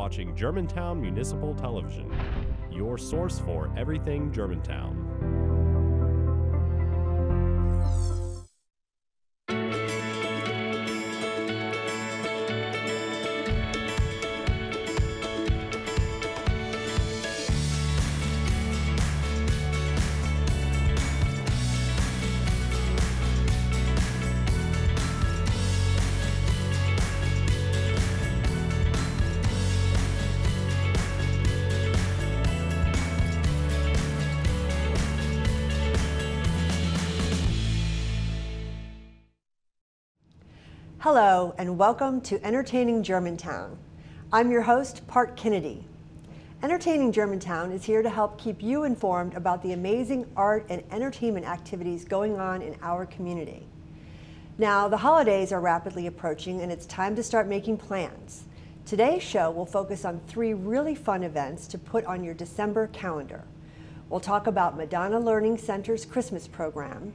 watching Germantown Municipal Television, your source for everything Germantown. Hello and welcome to Entertaining Germantown. I'm your host, Parke Kennedy. Entertaining Germantown is here to help keep you informed about the amazing art and entertainment activities going on in our community. Now, the holidays are rapidly approaching and it's time to start making plans. Today's show will focus on 3 really fun events to put on your December calendar. We'll talk about Madonna Learning Center's Christmas program,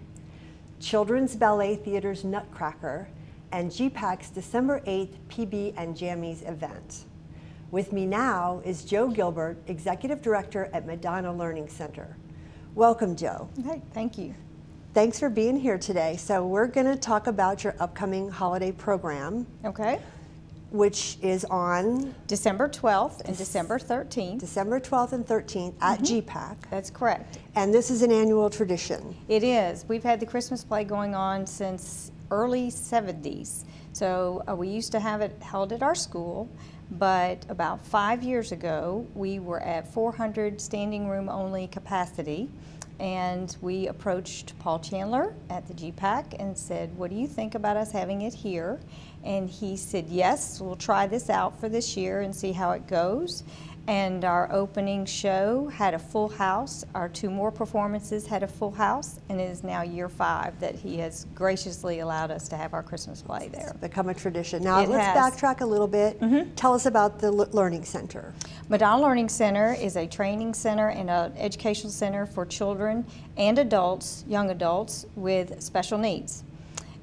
Children's Ballet Theater's Nutcracker, and GPAC's December 8th PB Jammies event. With me now is Jo Gilbert, Executive Director at Madonna Learning Center. Welcome, Jo. Hey, thank you. Thanks for being here today. So we're going to talk about your upcoming holiday program. Okay. Which is on December 12th and December 13th. December 12th and 13th at GPAC. That's correct. And this is an annual tradition. It is. We've had the Christmas play going on since early 70s. So we used to have it held at our school, but about 5 years ago we were at 400 standing room only capacity, and we approached Paul Chandler at the GPAC and said, what do you think about us having it here? And he said, yes, we'll try this out for this year and see how it goes. And our opening show had a full house. Our 2 more performances had a full house, and it is now year 5 that he has graciously allowed us to have our Christmas play there. It's become a tradition. Now It let's has. backtrack a little bit. Tell us about the Learning Center. Madonna Learning Center is a training center and an educational center for children and adults, young adults with special needs.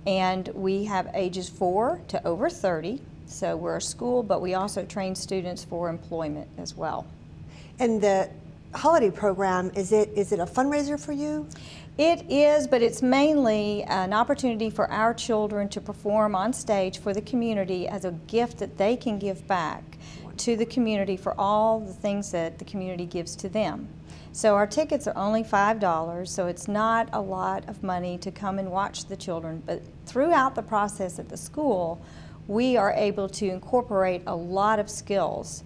And we have ages 4 to over 30. So we're a school, but we also train students for employment as well. And the holiday program, is it a fundraiser for you? It is, but it's mainly an opportunity for our children to perform on stage for the community as a gift that they can give back to the community for all the things that the community gives to them. So our tickets are only $5, so it's not a lot of money to come and watch the children, but throughout the process at the school, we are able to incorporate a lot of skills,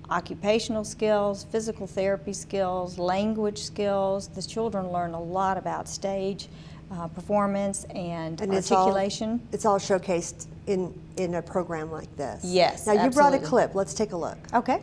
occupational skills, physical therapy skills, language skills. The children learn a lot about stage performance and articulation. It's all showcased in a program like this. Yes, Now you brought a absolutely. clip. Let's take a look. Okay.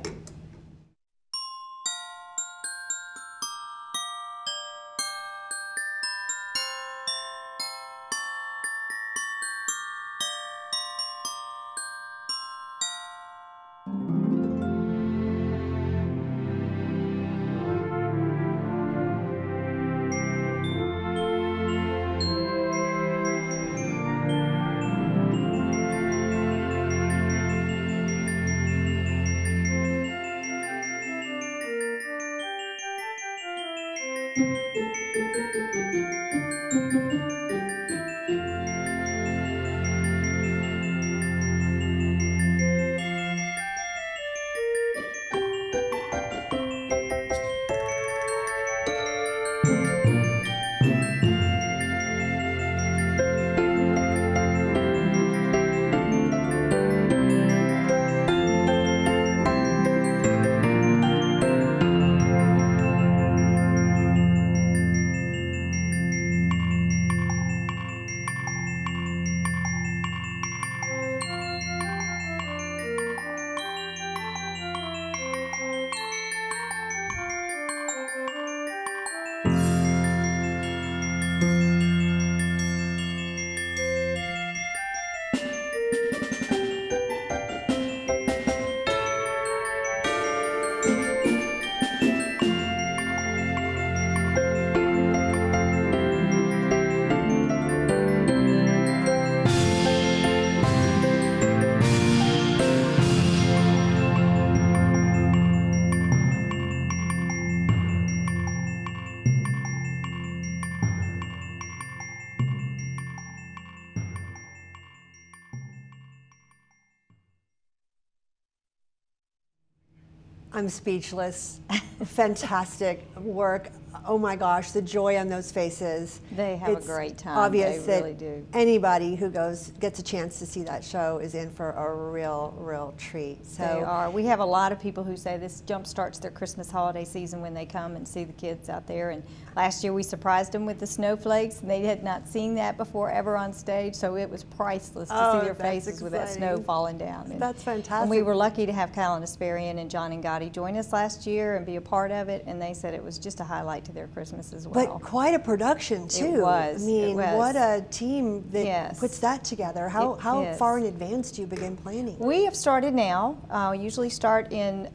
I'm speechless. Fantastic work. Oh my gosh, the joy on those faces. They have It's a great time. Obvious They really that do. anybody who gets a chance to see that show is in for a real treat. So They are. We have a lot of people who say this jumpstarts their Christmas holiday season when they come and see the kids out there. And last year we surprised them with the snowflakes, and they had not seen that before ever on stage, so it was priceless to see their that's faces with that snow exciting. falling down. And, That's fantastic. And we were lucky to have Callan Asperian and John and Gotti join us last year and be a part of it, and they said it was just a highlight to their Christmas as well. But quite a production too. It was. I mean, It was. what a team that Yes. puts that together. How is. far in advance do you begin planning? We have started now. We usually start in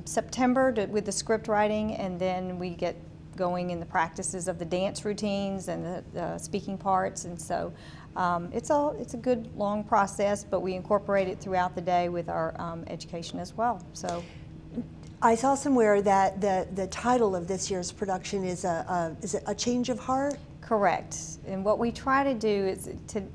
September with the script writing, and then we get going in the practices of the dance routines and the speaking parts, and so it's a good long process, but we incorporate it throughout the day with our education as well. So I saw somewhere that the title of this year's production is it A Change of Heart? correct. And what we try to do is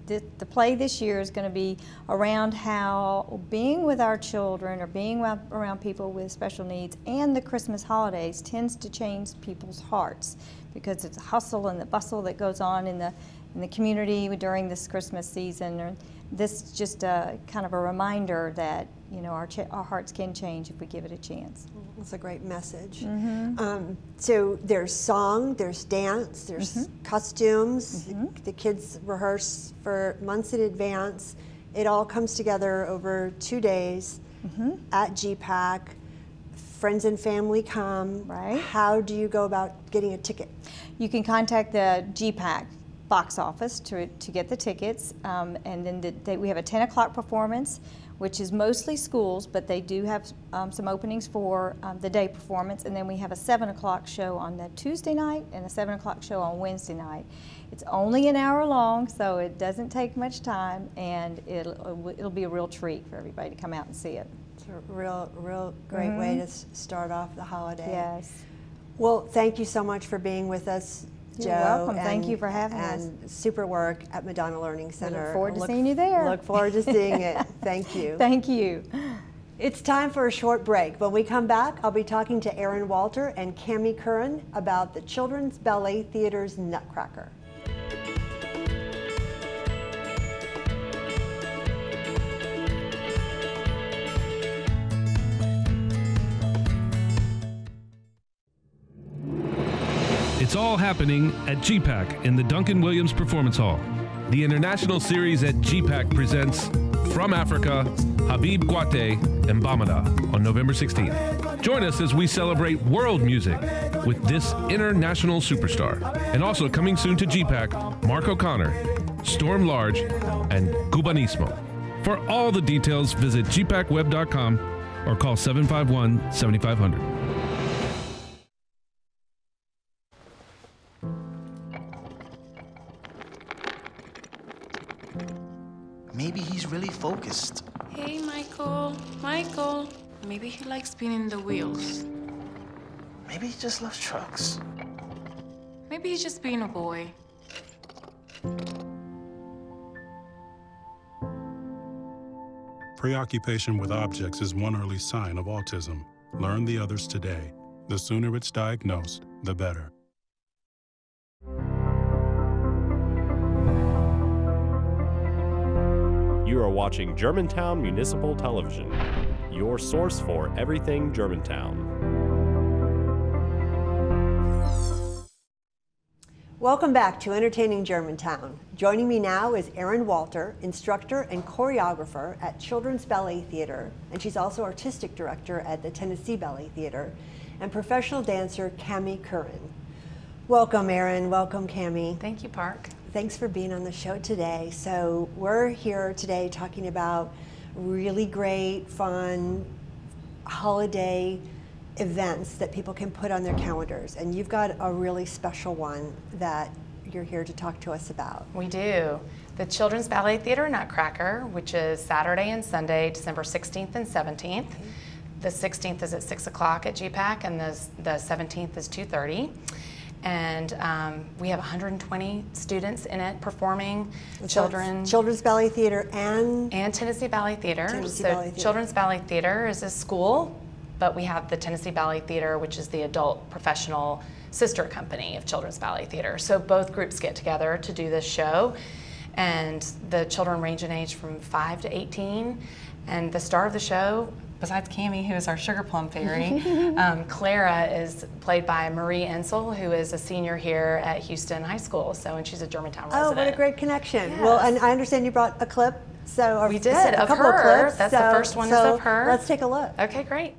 the play this year is going to be around how being with our children or being around people with special needs and the Christmas holidays tends to change people's hearts, because it's a hustle and the bustle that goes on in the community during this Christmas season. This is just kind of a reminder that, you know, our hearts can change if we give it a chance. That's a great message. Mm-hmm. So there's song, there's dance, there's Mm-hmm. costumes. The kids rehearse for months in advance. It all comes together over 2 days at GPAC. Friends and family come. Right. How do you go about getting a ticket? You can contact the GPAC box office to get the tickets, and then we have a 10 o'clock performance, which is mostly schools, but they do have some openings for the day performance, and then we have a 7 o'clock show on the Tuesday night and a 7 o'clock show on Wednesday night. It's only an hour long, so it doesn't take much time, and it'll be a real treat for everybody to come out and see it. It's a real great way to start off the holiday. Yes. Well, thank you so much for being with us, Jo. You're welcome. Thank you for having us. And super work at Madonna Learning Center. Look forward to seeing you there. Look forward to seeing it. Thank you. Thank you. It's time for a short break. When we come back, I'll be talking to Erin Walter and Cami Curran about the Children's Ballet Theater's Nutcracker. It's all happening at GPAC in the Duncan Williams Performance Hall. The international series at GPAC presents From Africa, Habib Kwate and Bamada on November 16th. Join us as we celebrate world music with this international superstar. And also coming soon to GPAC, Mark O'Connor, Storm Large, and Cubanismo. For all the details, visit gpacweb.com or call 751-7500. Maybe he's really focused. Hey, Michael. Michael. Maybe he likes spinning the wheels. Maybe he just loves trucks. Maybe he's just being a boy. Preoccupation with objects is one early sign of autism. Learn the others today. The sooner it's diagnosed, the better. You are watching Germantown Municipal Television, your source for everything Germantown. Welcome back to Entertaining Germantown. Joining me now is Erin Walter, instructor and choreographer at Children's Ballet Theater, and she's also artistic director at the Tennessee Ballet Theater, and professional dancer Cami Curran. Welcome, Erin. Welcome, Cami. Thank you, Park. Thanks for being on the show today. So we're here today talking about really great, fun holiday events that people can put on their calendars. And you've got a really special one that you're here to talk to us about. We do. The Children's Ballet Theater Nutcracker, which is Saturday and Sunday, December 16th and 17th. The 16th is at 6 o'clock at GPAC, and the 17th is 2:30. And we have 120 students in it performing. Children's Ballet Theater and Tennessee Ballet Theater. Tennessee so Ballet Theater. Children's Ballet Theater is a school But we have the Tennessee Ballet Theater, which is the adult professional sister company of Children's Ballet Theater. So both groups get together to do this show, and the children range in age from 5 to 18. And the star of the show, besides Cami, who is our sugar plum fairy, Clara is played by Marie Ensel, who is a senior here at Houston High School. So, and she's a Germantown resident. Oh, what a great connection. Yes. Well, and I understand you brought a clip. So we did, a of couple her. Of clips. That's the first one is of her. Let's take a look. Okay, great.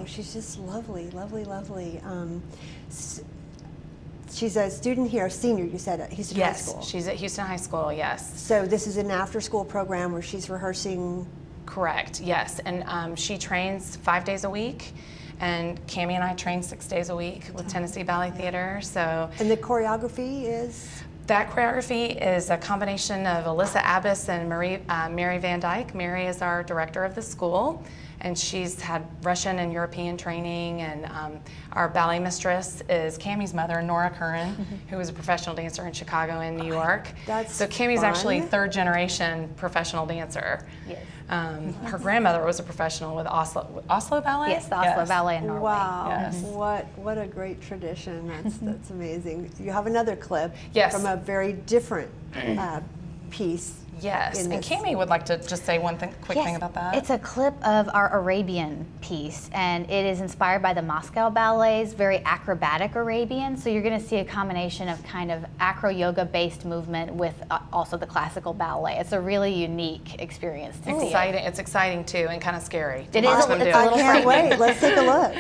She's just lovely, lovely, lovely. She's a student here, a senior, you said, at Houston High School. Yes, she's at Houston High School, yes. So this is an after-school program where she's rehearsing? Correct, yes. And she trains 5 days a week, and Cami and I train 6 days a week with Tennessee Ballet Theater. So. And the choreography is? That choreography is a combination of Alyssa Abbas and Mary Van Dyke. Mary is our director of the school, and she's had Russian and European training, and our ballet mistress is Cami's mother, Nora Curran, who was a professional dancer in Chicago and New York. That's so Cami's fun. Actually third generation professional dancer. Yes. Her grandmother was a professional with Oslo Ballet? Yes, the Oslo Ballet in Norway. Wow, yes. What a great tradition. That's amazing. You have another clip yes. from a very different piece. Yes, and Cami would like to just say one quick thing about that. It's a clip of our Arabian piece, and it is inspired by the Moscow Ballet's very acrobatic Arabian. So you're going to see a combination of kind of acro yoga based movement with also the classical ballet. It's a really unique experience to see. It's exciting too, and kind of scary. It is. It's a little I can't wait. Let's take a look.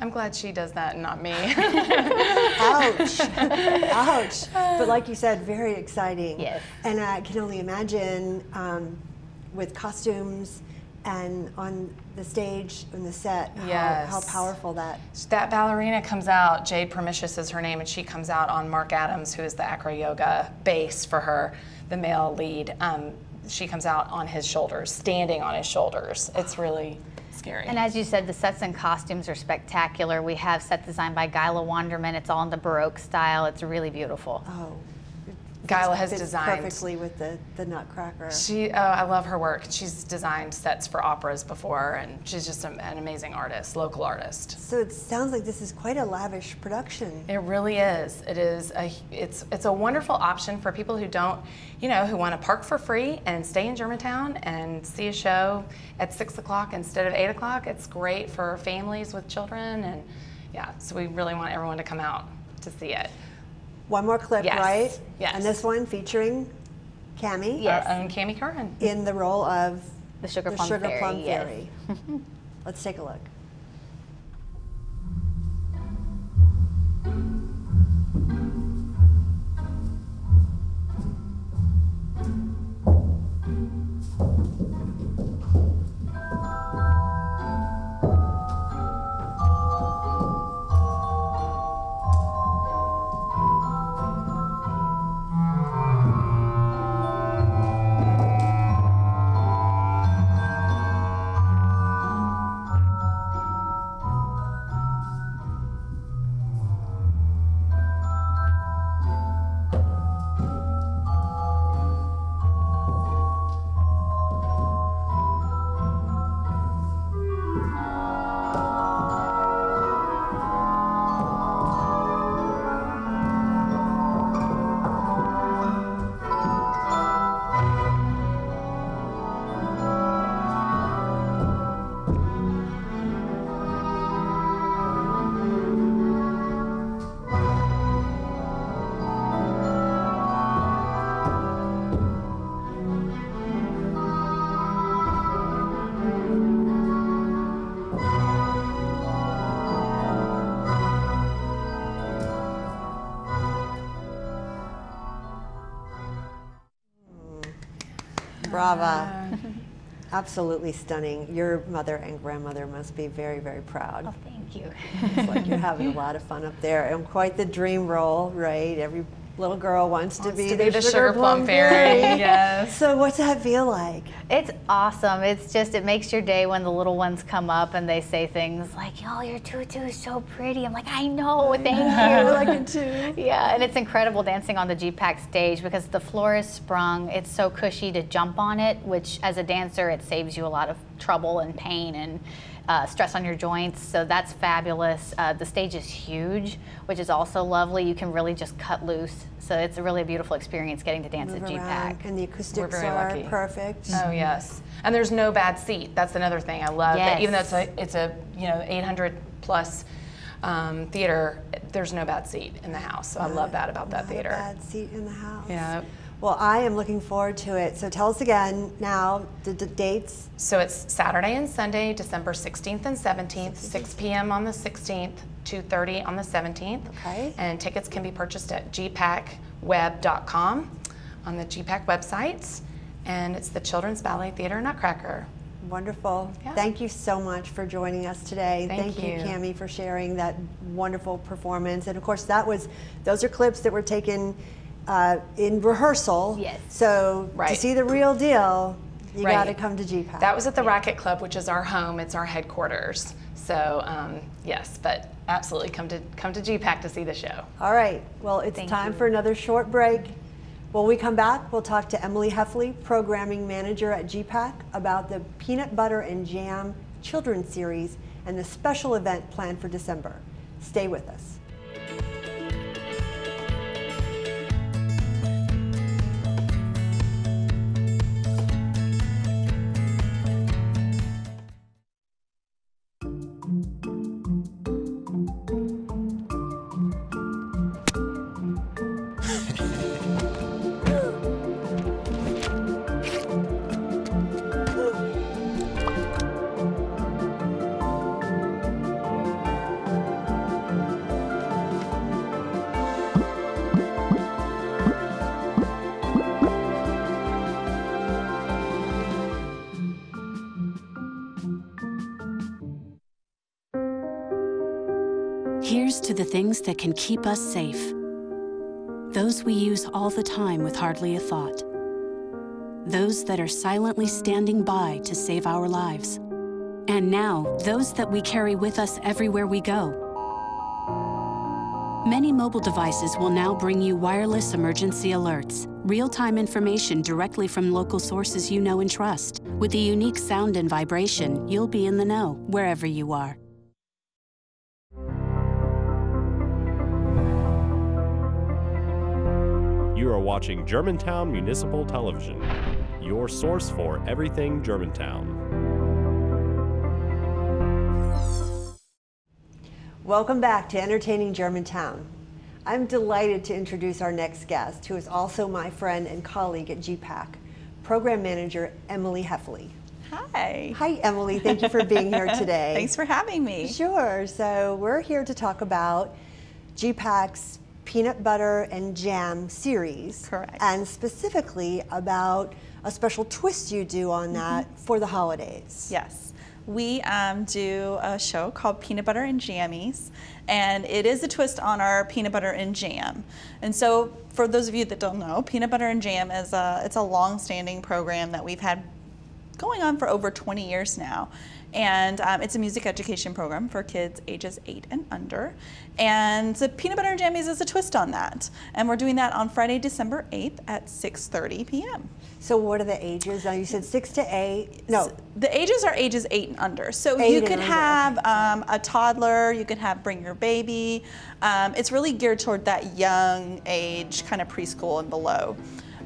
I'm glad she does that and not me. Ouch. Ouch. But like you said, very exciting. Yes. And I can only imagine with costumes and on the stage, in the set, how powerful that. That ballerina comes out, Jade Promicius is her name, and she comes out on Mark Adams, who is the acro yoga base for her, the male lead. She comes out on his shoulders, standing on his shoulders. It's really scary. And as you said, the sets and costumes are spectacular. We have set designed by Gyla Wanderman. It's all in the Baroque style. It's really beautiful. Oh. Skyla has fits designed perfectly with the Nutcracker. I love her work. She's designed sets for operas before, and she's just an amazing artist, local artist. So it sounds like this is quite a lavish production. It really is. It's a wonderful option for people who don't, who want to park for free and stay in Germantown and see a show at 6 o'clock instead of 8 o'clock. It's great for families with children, and yeah, so we really want everyone to come out to see it. One more clip, Yes. right? Yes. And this one featuring Cami. Yes. Our own Cami Curran. In the role of The Sugar Plum Fairy. Yes. Let's take a look. Brava. Absolutely stunning. Your mother and grandmother must be very, very proud. Oh, thank you. It's like you're having a lot of fun up there, and quite the dream role, right? Every little girl wants to be the Sugar Plum Fairy. Yes. So what's that feel like? It's awesome. It's just, it makes your day when the little ones come up and they say things like, "Oh, your tutu is so pretty." I'm like, "I know, thank you." I like it too. Yeah, and it's incredible dancing on the GPAC stage because the floor is sprung. It's so cushy to jump on it, which as a dancer, it saves you a lot of trouble and pain and stress on your joints, so that's fabulous. The stage is huge, which is also lovely. You can really just cut loose, so it's really a beautiful experience getting to dance at GPAC. And the acoustics very are lucky. perfect. Oh yes, and there's no bad seat. That's another thing I love. Yes. That even though it's a 800 plus theater, there's no bad seat in the house. So I love that about that theater. Bad seat in the house. Yeah. Well, I am looking forward to it. So tell us again now the dates. So it's Saturday and Sunday, December 16th and 17th, 6 p.m. on the 16th, 2:30 on the 17th. Okay. And tickets can be purchased at gpacweb.com on the GPAC websites. And it's the Children's Ballet Theater Nutcracker. Wonderful. Yeah. Thank you so much for joining us today. Thank you, Cami, for sharing that wonderful performance. And of course, those are clips that were taken in rehearsal. Yes. So to see the real deal, you got to come to GPAC. That was at the Racket Club, which is our home. It's our headquarters. So yes, but absolutely come to GPAC to see the show. All right. Well, it's time for another short break. When we come back, we'll talk to Emily Hefley, Programming Manager at GPAC, about the Peanut Butter and Jam Children's Series and the special event planned for December. Stay with us. Here's to the things that can keep us safe. Those we use all the time with hardly a thought. Those that are silently standing by to save our lives. And now, those that we carry with us everywhere we go. Many mobile devices will now bring you wireless emergency alerts, real-time information directly from local sources you know and trust. With the unique sound and vibration, you'll be in the know wherever you are. You are watching Germantown Municipal Television, your source for everything Germantown. Welcome back to Entertaining Germantown. I'm delighted to introduce our next guest, who is also my friend and colleague at GPAC, Program Manager Emily Hefley. Hi. Hi, Emily. Thank you for being here today. Thanks for having me. Sure. So we're here to talk about GPAC's Peanut Butter and Jam series. Correct. And specifically about a special twist you do on that for the holidays. Yes. We do a show called Peanut Butter and Jammies, and it is a twist on our peanut butter and jam. And so for those of you that don't know, Peanut Butter and Jam is it's a long-standing program that we've had going on for over 20 years now. And it's a music education program for kids ages 8 and under. And the Peanut Butter and Jammies is a twist on that. And we're doing that on Friday, December 8th at 6:30 p.m. So what are the ages? You said 6 to 8? No. The ages are ages 8 and under. So you could have a toddler, you could have bring your baby. It's really geared toward that young age, kind of preschool and below.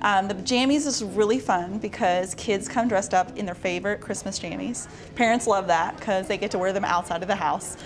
The jammies is really fun because kids come dressed up in their favorite Christmas jammies. Parents love that because they get to wear them outside of the house.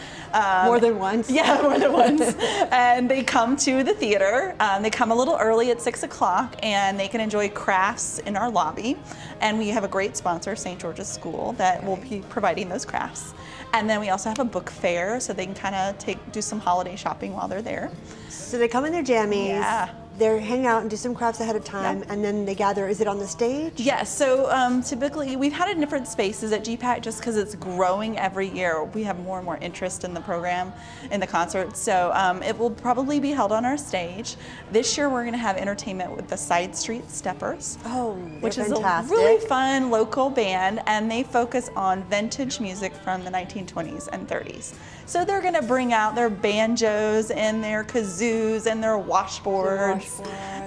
More than once? Yeah, more than once. And they come to the theater. They come a little early at 6 o'clock and they can enjoy crafts in our lobby. And we have a great sponsor, St. George's School, that will be providing those crafts. And then we also have a book fair so they can kind of do some holiday shopping while they're there. So they come in their jammies. Yeah. They're hanging out and do some crafts ahead of time, and then they gather. Is it on the stage? Yes. So typically, we've had it in different spaces at GPAC just because it's growing every year. We have more and more interest in the program, in the concert. So it will probably be held on our stage. This year, we're going to have entertainment with the Side Street Steppers, which is a really fun local band, and they focus on vintage music from the 1920s and 30s. So they're going to bring out their banjos and their kazoos and their washboards.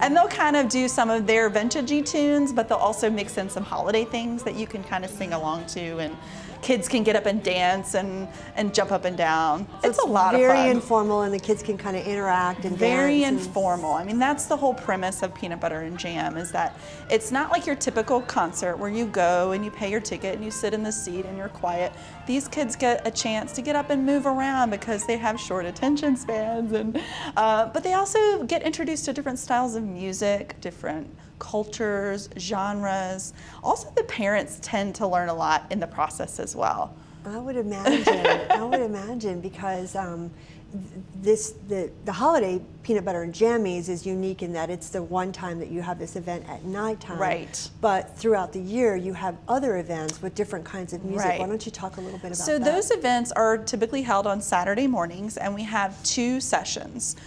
And they'll kind of do some of their vintagey tunes, but they'll also mix in some holiday things that you can kind of sing along to, and kids can get up and dance and jump up and down. So it's a lot of fun. Very informal, and the kids can kind of interact and very dance. Informal. I mean, that's the whole premise of Peanut Butter and Jam, is that it's not like your typical concert where you go and you pay your ticket and you sit in the seat and you're quiet. These kids get a chance to get up and move around because they have short attention spans, and but they also get introduced to different styles of music, different cultures, genres. Also, the parents tend to learn a lot in the process as well. I would imagine. I would imagine, because the holiday Peanut Butter and Jammies is unique in that it's the one time that you have this event at nighttime. Right. But throughout the year, you have other events with different kinds of music. Right. Why don't you talk a little bit about that? So those events are typically held on Saturday mornings, and we have 2 sessions.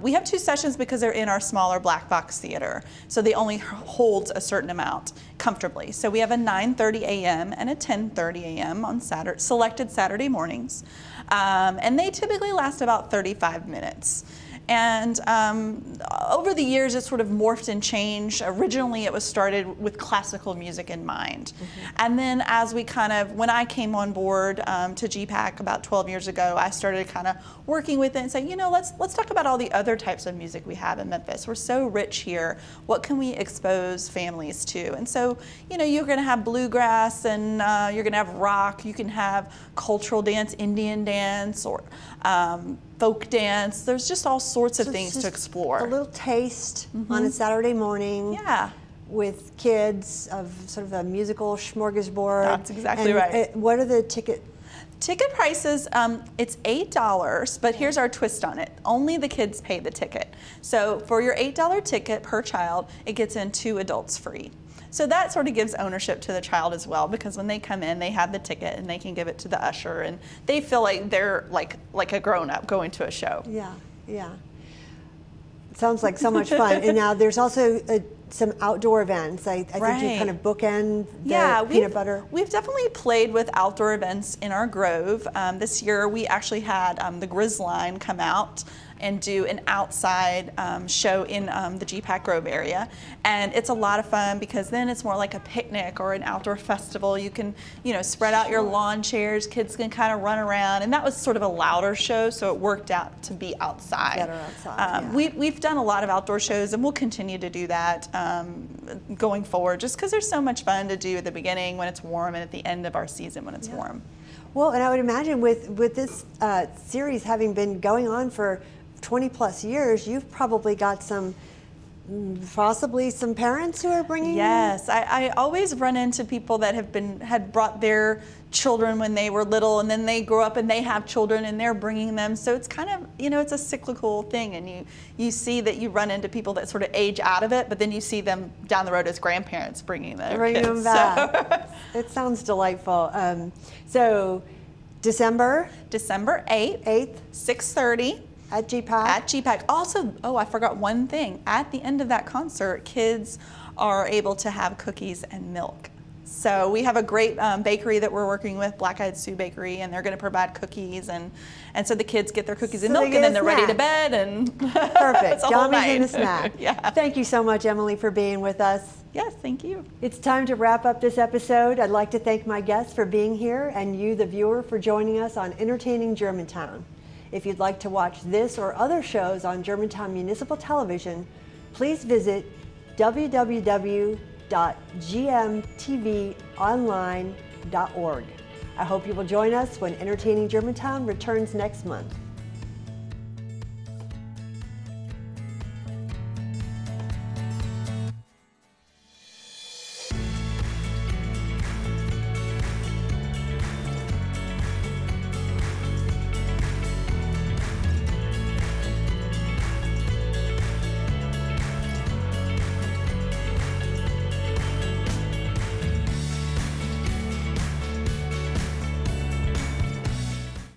We have 2 sessions because they're in our smaller black box theater, so they only hold a certain amount comfortably. So we have a 9:30 a.m. and a 10:30 a.m. on selected Saturday mornings, and they typically last about 35 minutes. And over the years, it sort of morphed and changed. Originally, it was started with classical music in mind. And then as we when I came on board to GPAC about 12 years ago, I started kind of working with it and saying, you know, let's talk about all the other types of music we have in Memphis. We're so rich here. What can we expose families to? And so, you know, you're going to have bluegrass, and you're going to have rock. You can have cultural dance, Indian dance, or folk dance. There's just all sorts of things to explore. A little taste on a Saturday morning. Yeah. With kids of sort of a musical smorgasbord. That's exactly right. What are the ticket prices? It's $8, but here's our twist on it. Only the kids pay the ticket. So for your $8 ticket per child, it gets in 2 adults free. So that sort of gives ownership to the child as well, because when they come in, they have the ticket and they can give it to the usher, and they feel like they're like a grown-up going to a show. Yeah, yeah. Sounds like so much fun. And now there's also some outdoor events. I think you kind of bookend the peanut butter. We've definitely played with outdoor events in our grove. This year we actually had the Grizz line come out and do an outside show in the GPAC Grove area. And it's a lot of fun because then it's more like a picnic or an outdoor festival. You can, you know, spread out your lawn chairs, kids can kind of run around, and that was sort of a louder show, so it worked out to be outside. Better outside, yeah. We've done a lot of outdoor shows, and we'll continue to do that going forward, just because there's so much fun to do at the beginning when it's warm and at the end of our season when it's warm. Well, and I would imagine with this series having been going on for 20+ years, you've probably got possibly some parents who are bringing. Yes, I always run into people that had brought their children when they were little, and then they grow up and they have children and they're bringing them. So it's kind of, you know, it's a cyclical thing, and you see that you run into people that sort of age out of it, but then you see them down the road as grandparents bringing their kids. Them back. So. It sounds delightful. So December 8th, 6:30. At GPAC? At GPAC. Also, oh, I forgot one thing. At the end of that concert, kids are able to have cookies and milk. So we have a great bakery that we're working with, Black Eyed Sue Bakery, and they're going to provide cookies, and so the kids get their cookies and milk, and then they're ready to bed, and perfect. Jammies and a snack. Yeah. Thank you so much, Emily, for being with us. Yes, thank you. It's time to wrap up this episode. I'd like to thank my guests for being here, and you, the viewer, for joining us on Entertaining Germantown. If you'd like to watch this or other shows on Germantown Municipal Television, please visit www.gmtvonline.org. I hope you will join us when Entertaining Germantown returns next month.